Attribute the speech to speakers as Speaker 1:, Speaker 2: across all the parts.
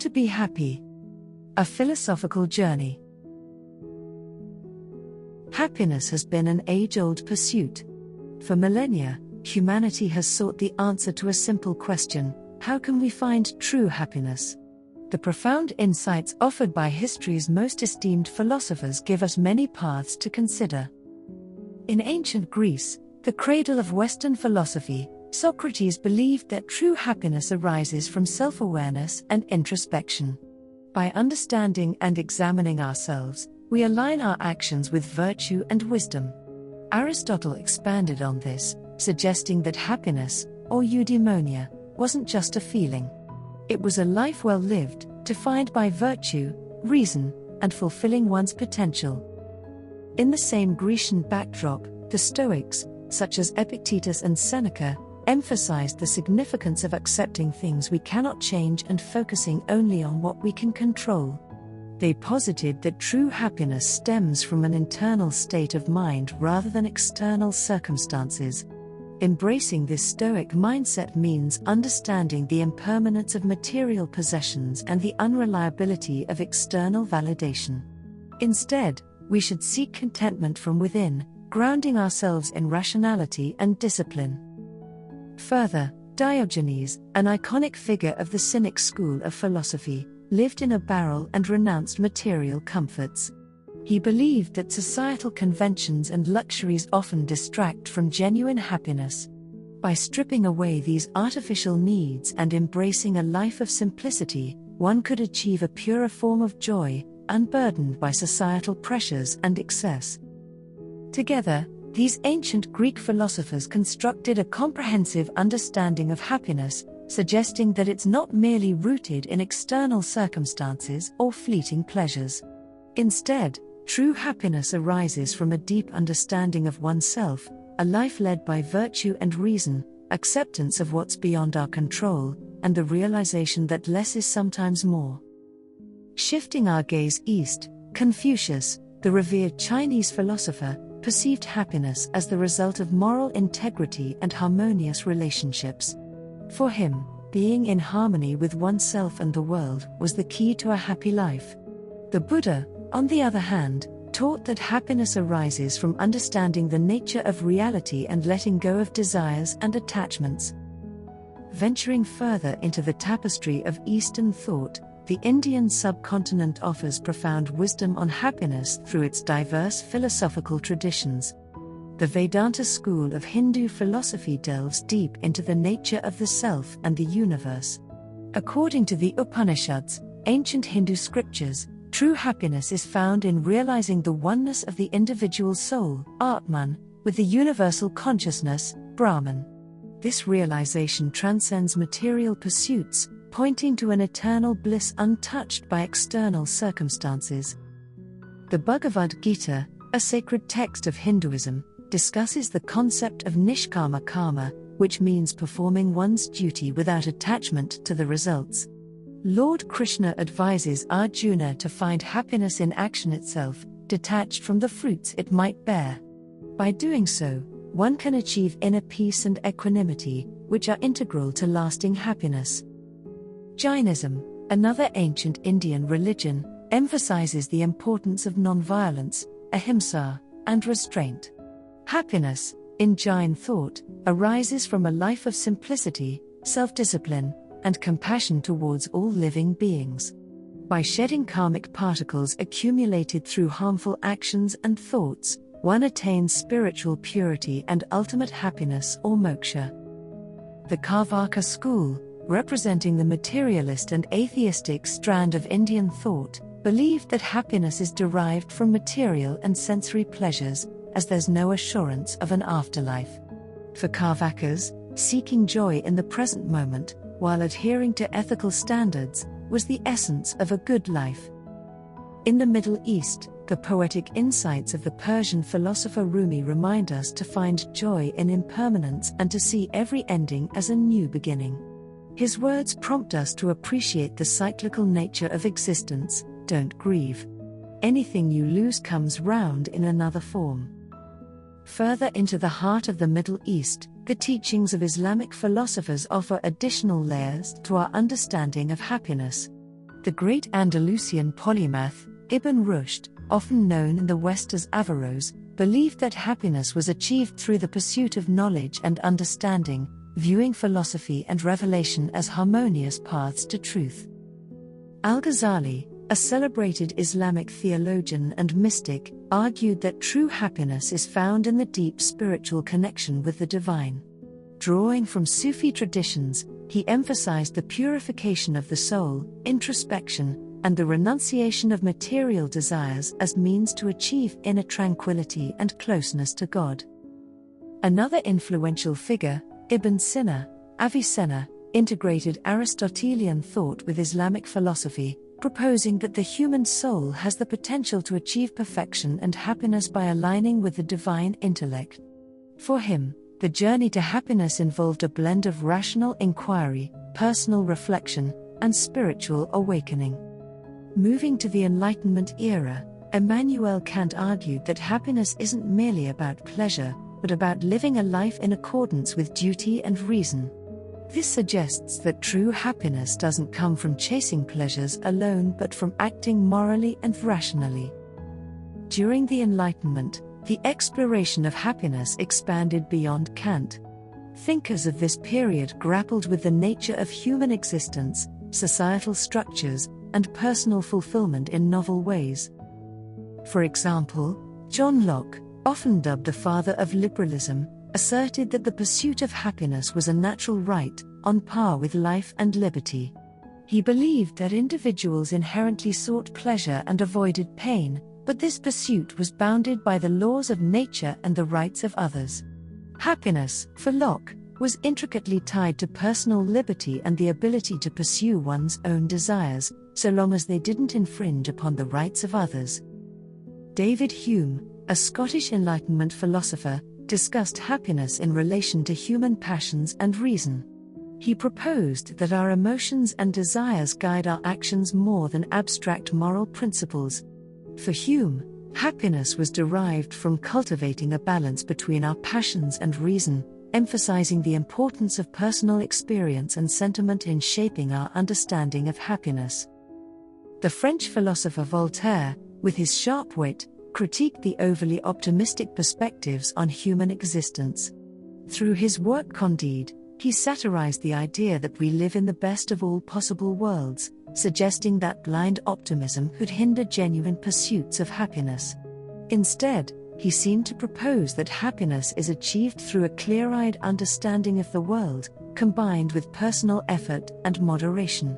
Speaker 1: to be happy. A philosophical journey. Happiness has been an age-old pursuit. For millennia, humanity has sought the answer to a simple question: how can we find true happiness? The profound insights offered by history's most esteemed philosophers give us many paths to consider. In ancient Greece, the cradle of Western philosophy, Socrates believed that true happiness arises from self-awareness and introspection. By understanding and examining ourselves, we align our actions with virtue and wisdom. Aristotle expanded on this, suggesting that happiness, or eudaimonia, wasn't just a feeling. It was a life well lived, defined by virtue, reason, and fulfilling one's potential. In the same Grecian backdrop, the Stoics, such as Epictetus and Seneca, emphasized the significance of accepting things we cannot change and focusing only on what we can control. They posited that true happiness stems from an internal state of mind rather than external circumstances. Embracing this Stoic mindset means understanding the impermanence of material possessions and the unreliability of external validation. Instead, we should seek contentment from within, grounding ourselves in rationality and discipline. Further, Diogenes, an iconic figure of the Cynic school of philosophy, lived in a barrel and renounced material comforts. He believed that societal conventions and luxuries often distract from genuine happiness. By stripping away these artificial needs and embracing a life of simplicity, one could achieve a purer form of joy, unburdened by societal pressures and excess. Together, these ancient Greek philosophers constructed a comprehensive understanding of happiness, suggesting that it's not merely rooted in external circumstances or fleeting pleasures. Instead, true happiness arises from a deep understanding of oneself, a life led by virtue and reason, acceptance of what's beyond our control, and the realization that less is sometimes more. Shifting our gaze east, Confucius, the revered Chinese philosopher, perceived happiness as the result of moral integrity and harmonious relationships. For him, being in harmony with oneself and the world was the key to a happy life. The Buddha, on the other hand, taught that happiness arises from understanding the nature of reality and letting go of desires and attachments. Venturing further into the tapestry of Eastern thought, the Indian subcontinent offers profound wisdom on happiness through its diverse philosophical traditions. The Vedanta school of Hindu philosophy delves deep into the nature of the self and the universe. According to the Upanishads, ancient Hindu scriptures, true happiness is found in realizing the oneness of the individual soul, Atman, with the universal consciousness, Brahman. This realization transcends material pursuits, pointing to an eternal bliss untouched by external circumstances. The Bhagavad Gita, a sacred text of Hinduism, discusses the concept of nishkama karma, which means performing one's duty without attachment to the results. Lord Krishna advises Arjuna to find happiness in action itself, detached from the fruits it might bear. By doing so, one can achieve inner peace and equanimity, which are integral to lasting happiness. Jainism, another ancient Indian religion, emphasizes the importance of nonviolence, ahimsa, and restraint. Happiness, in Jain thought, arises from a life of simplicity, self-discipline, and compassion towards all living beings. By shedding karmic particles accumulated through harmful actions and thoughts, one attains spiritual purity and ultimate happiness or moksha. The Carvaka school, representing the materialist and atheistic strand of Indian thought, believed that happiness is derived from material and sensory pleasures, as there's no assurance of an afterlife. For Carvakas, seeking joy in the present moment, while adhering to ethical standards, was the essence of a good life. In the Middle East, the poetic insights of the Persian philosopher Rumi remind us to find joy in impermanence and to see every ending as a new beginning. His words prompt us to appreciate the cyclical nature of existence. Don't grieve. Anything you lose comes round in another form. Further into the heart of the Middle East, the teachings of Islamic philosophers offer additional layers to our understanding of happiness. The great Andalusian polymath, Ibn Rushd, often known in the West as Averroes, believed that happiness was achieved through the pursuit of knowledge and understanding, viewing philosophy and revelation as harmonious paths to truth. Al-Ghazali, a celebrated Islamic theologian and mystic, argued that true happiness is found in the deep spiritual connection with the divine. Drawing from Sufi traditions, he emphasized the purification of the soul, introspection, and the renunciation of material desires as means to achieve inner tranquility and closeness to God. Another influential figure, Ibn Sina, Avicenna, integrated Aristotelian thought with Islamic philosophy, proposing that the human soul has the potential to achieve perfection and happiness by aligning with the divine intellect. For him, the journey to happiness involved a blend of rational inquiry, personal reflection, and spiritual awakening. Moving to the Enlightenment era, Immanuel Kant argued that happiness isn't merely about pleasure, but about living a life in accordance with duty and reason. This suggests that true happiness doesn't come from chasing pleasures alone but from acting morally and rationally. During the Enlightenment, the exploration of happiness expanded beyond Kant. Thinkers of this period grappled with the nature of human existence, societal structures, and personal fulfillment in novel ways. For example, John Locke, often dubbed the father of liberalism, asserted that the pursuit of happiness was a natural right, on par with life and liberty. He believed that individuals inherently sought pleasure and avoided pain, but this pursuit was bounded by the laws of nature and the rights of others. Happiness, for Locke, was intricately tied to personal liberty and the ability to pursue one's own desires, so long as they didn't infringe upon the rights of others. David Hume, a Scottish Enlightenment philosopher, discussed happiness in relation to human passions and reason. He proposed that our emotions and desires guide our actions more than abstract moral principles. For Hume, happiness was derived from cultivating a balance between our passions and reason, emphasizing the importance of personal experience and sentiment in shaping our understanding of happiness. The French philosopher Voltaire, with his sharp wit, critiqued the overly optimistic perspectives on human existence. Through his work Candide, he satirized the idea that we live in the best of all possible worlds, suggesting that blind optimism could hinder genuine pursuits of happiness. Instead, he seemed to propose that happiness is achieved through a clear-eyed understanding of the world, combined with personal effort and moderation.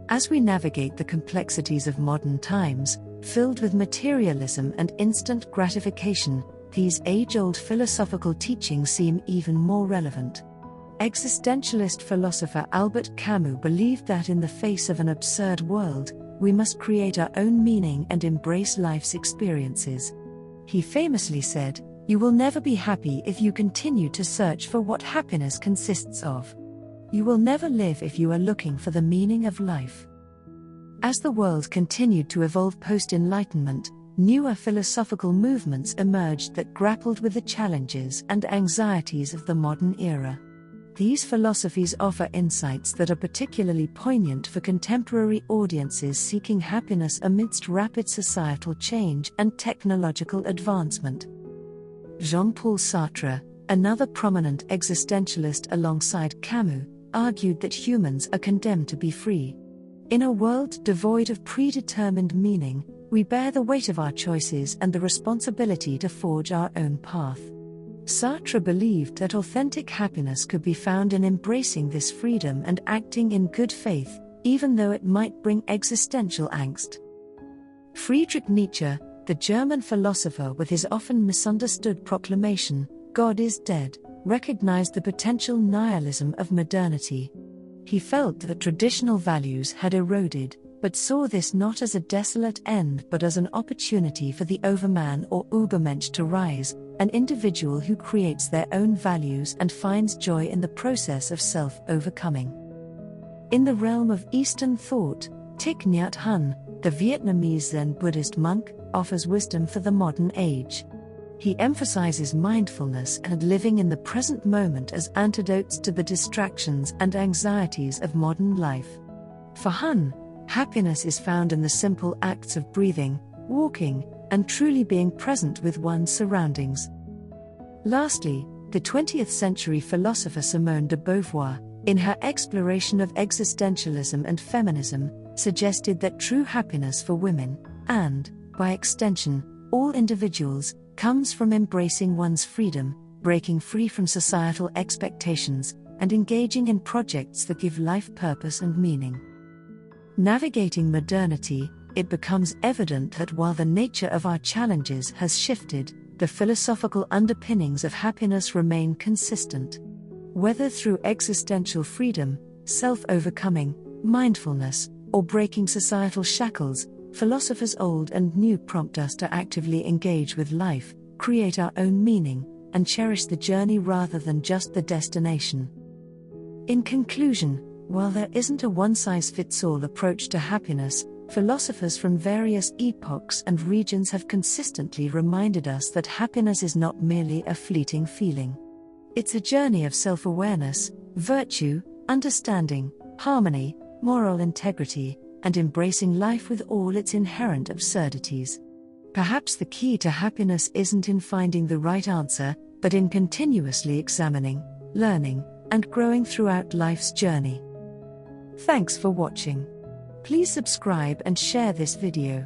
Speaker 1: As we navigate the complexities of modern times, filled with materialism and instant gratification, these age-old philosophical teachings seem even more relevant. Existentialist philosopher Albert Camus believed that in the face of an absurd world, we must create our own meaning and embrace life's experiences. He famously said, "You will never be happy if you continue to search for what happiness consists of. You will never live if you are looking for the meaning of life." As the world continued to evolve post-Enlightenment, newer philosophical movements emerged that grappled with the challenges and anxieties of the modern era. These philosophies offer insights that are particularly poignant for contemporary audiences seeking happiness amidst rapid societal change and technological advancement. Jean-Paul Sartre, another prominent existentialist alongside Camus, argued that humans are condemned to be free. In a world devoid of predetermined meaning, we bear the weight of our choices and the responsibility to forge our own path. Sartre believed that authentic happiness could be found in embracing this freedom and acting in good faith, even though it might bring existential angst. Friedrich Nietzsche, the German philosopher with his often misunderstood proclamation, "God is dead," recognized the potential nihilism of modernity. He felt that traditional values had eroded, but saw this not as a desolate end but as an opportunity for the Overman or Übermensch to rise, an individual who creates their own values and finds joy in the process of self-overcoming. In the realm of Eastern thought, Thich Nhat Hanh, the Vietnamese Zen Buddhist monk, offers wisdom for the modern age. He emphasizes mindfulness and living in the present moment as antidotes to the distractions and anxieties of modern life. For Hanh, Happiness is found in the simple acts of breathing, walking, and truly being present with one's surroundings. Lastly, the 20th century philosopher Simone de Beauvoir, in her exploration of existentialism and feminism, suggested that true happiness for women, and, by extension, all individuals, comes from embracing one's freedom, breaking free from societal expectations, and engaging in projects that give life purpose and meaning. Navigating modernity, it becomes evident that while the nature of our challenges has shifted, the philosophical underpinnings of happiness remain consistent. Whether through existential freedom, self-overcoming, mindfulness, or breaking societal shackles, philosophers old and new prompt us to actively engage with life, create our own meaning, and cherish the journey rather than just the destination. In conclusion, while there isn't a one-size-fits-all approach to happiness, philosophers from various epochs and regions have consistently reminded us that happiness is not merely a fleeting feeling. It's a journey of self-awareness, virtue, understanding, harmony, moral integrity, and embracing life with all its inherent absurdities. Perhaps the key to happiness isn't in finding the right answer, but in continuously examining, learning, and growing throughout life's journey. Thanks for watching. Please subscribe and share this video.